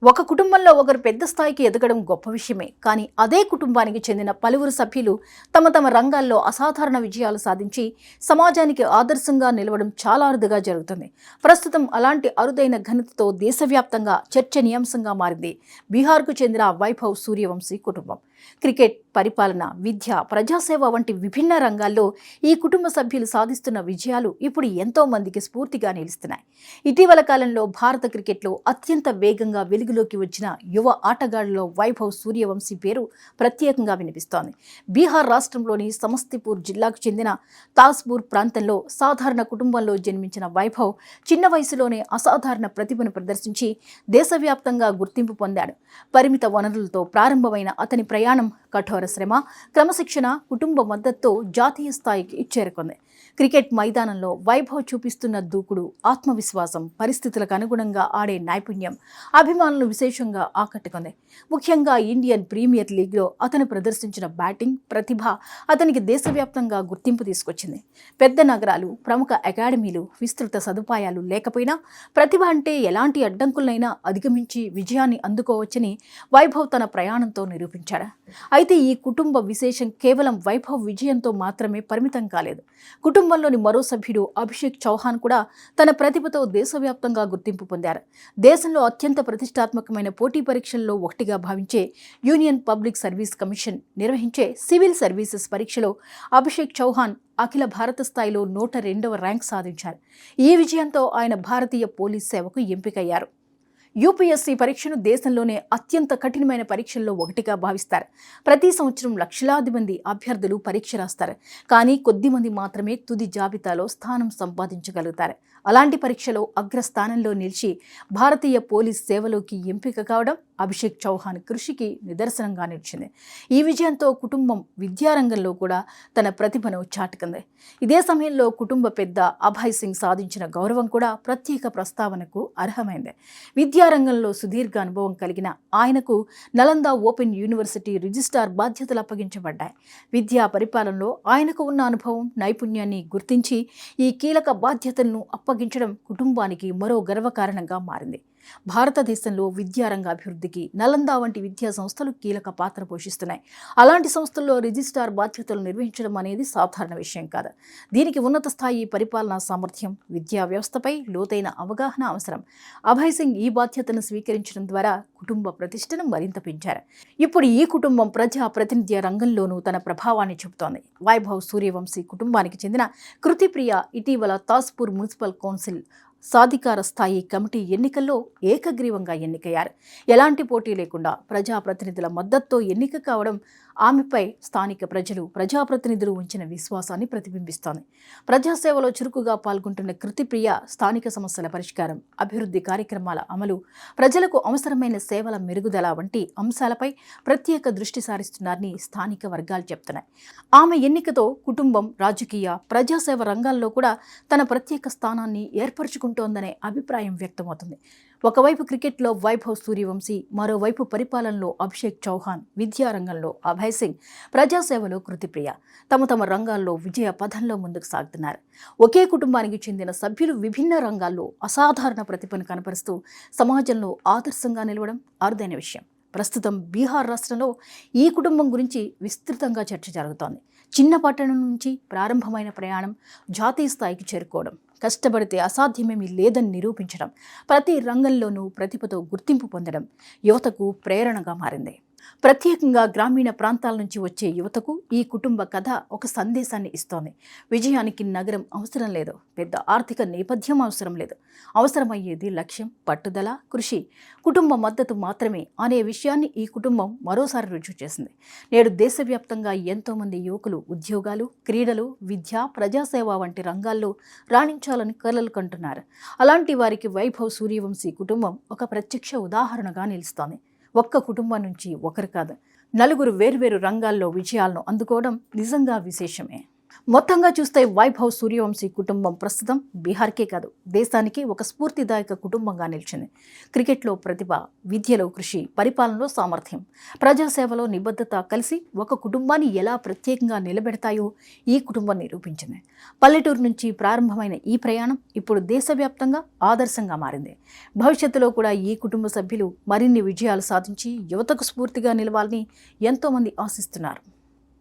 ఒక కుటుంబంలో ఒకరు పెద్ద స్థాయికి ఎదగడం గొప్ప విషయమే. కానీ అదే కుటుంబానికి చెందిన పలువురు సభ్యులు తమ తమ రంగాల్లో అసాధారణ విజయాలు సాధించి సమాజానికి ఆదర్శంగా నిలవడం చాలా అరుదుగా జరుగుతుంది. ప్రస్తుతం అలాంటి అరుదైన ఘనతతో దేశవ్యాప్తంగా చర్చనీయాంశంగా మారింది బీహార్కు చెందిన వైభవ్ సూర్యవంశీ కుటుంబం. క్రికెట్, పరిపాలన, విద్య, ప్రజాసేవ వంటి విభిన్న రంగాల్లో ఈ కుటుంబ సభ్యులు సాధిస్తున్న విజయాలు ఇప్పుడు ఎంతో మందికి స్ఫూర్తిగా నిలుస్తున్నాయి. ఇటీవల కాలంలో భారత క్రికెట్లో అత్యంత వేగంగా వెలుగులోకి వచ్చిన యువ ఆటగాళ్లలో వైభవ్ సూర్యవంశీ పేరు ప్రత్యేకంగా వినిపిస్తోంది. బీహార్ రాష్ట్రంలోని సమస్తీపూర్ జిల్లాకు చెందిన తాస్పూర్ ప్రాంతంలో సాధారణ కుటుంబంలో జన్మించిన వైభవ్ చిన్న వయసులోనే అసాధారణ ప్రతిభను ప్రదర్శించి దేశవ్యాప్తంగా గుర్తింపు పొందాడు. పరిమిత వనరులతో ప్రారంభమైన అతని ప్రయాణం కఠోర శ్రమ, క్రమశిక్షణ, కుటుంబ మద్దతుతో జాతీయ స్థాయికి చేరుకుంది. క్రికెట్ మైదానంలో వైభవ్ చూపిస్తున్న దూకుడు, ఆత్మవిశ్వాసం, పరిస్థితులకు అనుగుణంగా ఆడే నైపుణ్యం అభిమానులను విశేషంగా ఆకట్టుకుంది. ముఖ్యంగా ఇండియన్ ప్రీమియర్ లీగ్లో అతను ప్రదర్శించిన బ్యాటింగ్ ప్రతిభ అతనికి దేశవ్యాప్తంగా గుర్తింపు తీసుకొచ్చింది. పెద్ద నగరాలు, ప్రముఖ అకాడమీలు, విస్తృత సదుపాయాలు లేకపోయినా ప్రతిభ అంటే ఎలాంటి అడ్డంకులైనా అధిగమించి విజయాన్ని అందుకోవచ్చని వైభవ్ తన ప్రయాణంతో నిరూపించాడు. అయితే ఈ కుటుంబ విశేషం కేవలం వైభవ్ విజయంతో మాత్రమే పరిమితం కాలేదు. కుటుంబంలోని మరో సభ్యుడు అభిషేక్ చౌహాన్ కూడా తన ప్రతిభతో దేశవ్యాప్తంగా గుర్తింపు పొందారు. దేశంలో అత్యంత ప్రతిష్టాత్మకమైన పోటీ పరీక్షల్లో ఒకటిగా భావించే యూనియన్ పబ్లిక్ సర్వీస్ కమిషన్ నిర్వహించే సివిల్ సర్వీసెస్ పరీక్షలో అభిషేక్ చౌహాన్ అఖిల భారత స్థాయిలో 102వ ర్యాంక్ సాధించారు. ఈ విజయంతో ఆయన భారతీయ పోలీస్ సేవకు ఎంపికయ్యారు. యూపీఎస్సీ పరీక్షను దేశంలోనే అత్యంత కఠినమైన పరీక్షల్లో ఒకటిగా భావిస్తారు. ప్రతి సంవత్సరం లక్షలాది మంది అభ్యర్థులు పరీక్ష రాస్తారు. కానీ కొద్ది మంది మాత్రమే తుది జాబితాలో స్థానం సంపాదించగలుగుతారు. అలాంటి పరీక్షలో అగ్రస్థానంలో నిలిచి భారతీయ పోలీస్ సేవలోకి ఎంపిక కావడం అభిషేక్ చౌహాన్ కృషికి నిదర్శనంగా నిలిచింది. ఈ విజయంతో కుటుంబం విద్యారంగంలో కూడా తన ప్రతిభను చాటుకుంది. ఇదే సమయంలో కుటుంబ పెద్ద అభయ్ సింగ్ సాధించిన గౌరవం కూడా ప్రత్యేక ప్రస్తావనకు అర్హమైంది. విద్యారంగంలో సుదీర్ఘ అనుభవం కలిగిన ఆయనకు నలంద ఓపెన్ యూనివర్సిటీ రిజిస్ట్రార్ బాధ్యతలు అప్పగించబడ్డాయి. విద్యా పరిపాలనలో ఆయనకు ఉన్న అనుభవం, నైపుణ్యాన్ని గుర్తించి ఈ కీలక బాధ్యతలను అప్పగించడం కుటుంబానికి మరో గర్వకారణంగా మారింది. భారతదేశంలో విద్యారంగ అభివృద్ధికి నలంద వంటి విద్యా సంస్థలు కీలక పాత్ర పోషిస్తున్నాయి. అలాంటి సంస్థల్లో రిజిస్ట్రార్ బాధ్యతలు నిర్వహించడం అనేది సాధారణ విషయం కాదు. దీనికి ఉన్నత స్థాయి పరిపాలనా సామర్థ్యం, విద్యా వ్యవస్థపై లోతైన అవగాహన అవసరం. అభయ్ సింగ్ ఈ బాధ్యతను స్వీకరించడం ద్వారా కుటుంబ ప్రతిష్టను మరింత పెంచారు. ఇప్పుడు ఈ కుటుంబం ప్రజా ప్రతినిధ్య రంగంలోనూ తన ప్రభావాన్ని చూపుతోంది. వైభవ్ సూర్యవంశీ కుటుంబానికి చెందిన కృతిప్రియ ఇటీవల తాస్పూర్ మున్సిపల్ కౌన్సిల్ సాధికార స్థాయి కమిటీ ఎన్నికల్లో ఏకగ్రీవంగా ఎన్నికయ్యారు. ఎలాంటి పోటీ లేకుండా ప్రజాప్రతినిధుల మద్దతుతో ఎన్నిక కావడం ఆమెపై స్థానిక ప్రజలు, ప్రజాప్రతినిధులు ఉంచిన విశ్వాసాన్ని ప్రతిబింబిస్తోంది. ప్రజాసేవలో చురుకుగా పాల్గొంటున్న కృతిప్రియ స్థానిక సమస్యల పరిష్కారం, అభివృద్ధి కార్యక్రమాల అమలు, ప్రజలకు అవసరమైన సేవల మెరుగుదల వంటి అంశాలపై ప్రత్యేక దృష్టి సారిస్తున్నారని స్థానిక వర్గాలు చెప్తున్నాయి. ఆమె ఎన్నికతో కుటుంబం రాజకీయ, ప్రజాసేవ రంగాల్లో కూడా తన ప్రత్యేక స్థానాన్ని ఏర్పరచుకుంటోందనే అభిప్రాయం వ్యక్తమవుతుంది. ఒకవైపు క్రికెట్లో వైభవ్ సూర్యవంశీ, మరోవైపు పరిపాలనలో అభిషేక్ చౌహాన్, విద్యారంగంలో అభయ్ సింగ్, ప్రజాసేవలో కృతిప్రియ తమ తమ రంగాల్లో విజయ పథంలో ముందుకు సాగుతున్నారు. ఒకే కుటుంబానికి చెందిన సభ్యులు విభిన్న రంగాల్లో అసాధారణ ప్రతిభను కనపరుస్తూ సమాజంలో ఆదర్శంగా నిలవడం అరుదైన విషయం. ప్రస్తుతం బీహార్ రాష్ట్రంలో ఈ కుటుంబం గురించి విస్తృతంగా చర్చ జరుగుతోంది. చిన్న పట్టణం నుంచి ప్రారంభమైన ప్రయాణం జాతీయ స్థాయికి చేరుకోవడం, కష్టపడితే అసాధ్యమేమీ లేదని నిరూపించడం, ప్రతి రంగంలోనూ ప్రతిభతో గుర్తింపు పొందడం యువతకు ప్రేరణగా మారింది. ప్రత్యేకంగా గ్రామీణ ప్రాంతాల నుంచి వచ్చే యువతకు ఈ కుటుంబ కథ ఒక సందేశాన్ని ఇస్తోంది. విజయానికి నగరం అవసరం లేదు, పెద్ద ఆర్థిక నేపథ్యం అవసరం లేదు. అవసరమయ్యేది లక్ష్యం, పట్టుదల, కృషి, కుటుంబ మద్దతు మాత్రమే అనే విషయాన్ని ఈ కుటుంబం మరోసారి రుజువు చేసింది. నేడు దేశవ్యాప్తంగా ఎంతోమంది యువకులు ఉద్యోగాలు, క్రీడలు, విద్య, ప్రజాసేవ వంటి రంగాల్లో రాణించాలని కలలు కంటున్నారు. అలాంటి వారికి వైభవ్ సూర్యవంశీ కుటుంబం ఒక ప్రత్యక్ష ఉదాహరణగా నిలుస్తోంది. ఒక్క కుటుంబం నుంచి ఒకరు కాదు, నలుగురు వేర్వేరు రంగాల్లో విజయాలను అందుకోవడం నిజంగా విశేషమే. మొత్తంగా చూస్తే వైభవ్ సూర్యవంశీ కుటుంబం ప్రస్తుతం బీహార్కే కాదు దేశానికి ఒక స్ఫూర్తిదాయక కుటుంబంగా నిలిచింది. క్రికెట్లో ప్రతిభ, విద్యలో కృషి, పరిపాలనలో సామర్థ్యం, ప్రజాసేవలో నిబద్ధత కలిసి ఒక కుటుంబాన్ని ఎలా ప్రత్యేకంగా నిలబెడతాయో ఈ కుటుంబం నిరూపించింది. పల్లెటూరు నుంచి ప్రారంభమైన ఈ ప్రయాణం ఇప్పుడు దేశవ్యాప్తంగా ఆదర్శంగా మారింది. భవిష్యత్తులో కూడా ఈ కుటుంబ సభ్యులు మరిన్ని విజయాలు సాధించి యువతకు స్ఫూర్తిగా నిలవాలని ఎంతోమంది ఆశిస్తున్నారు.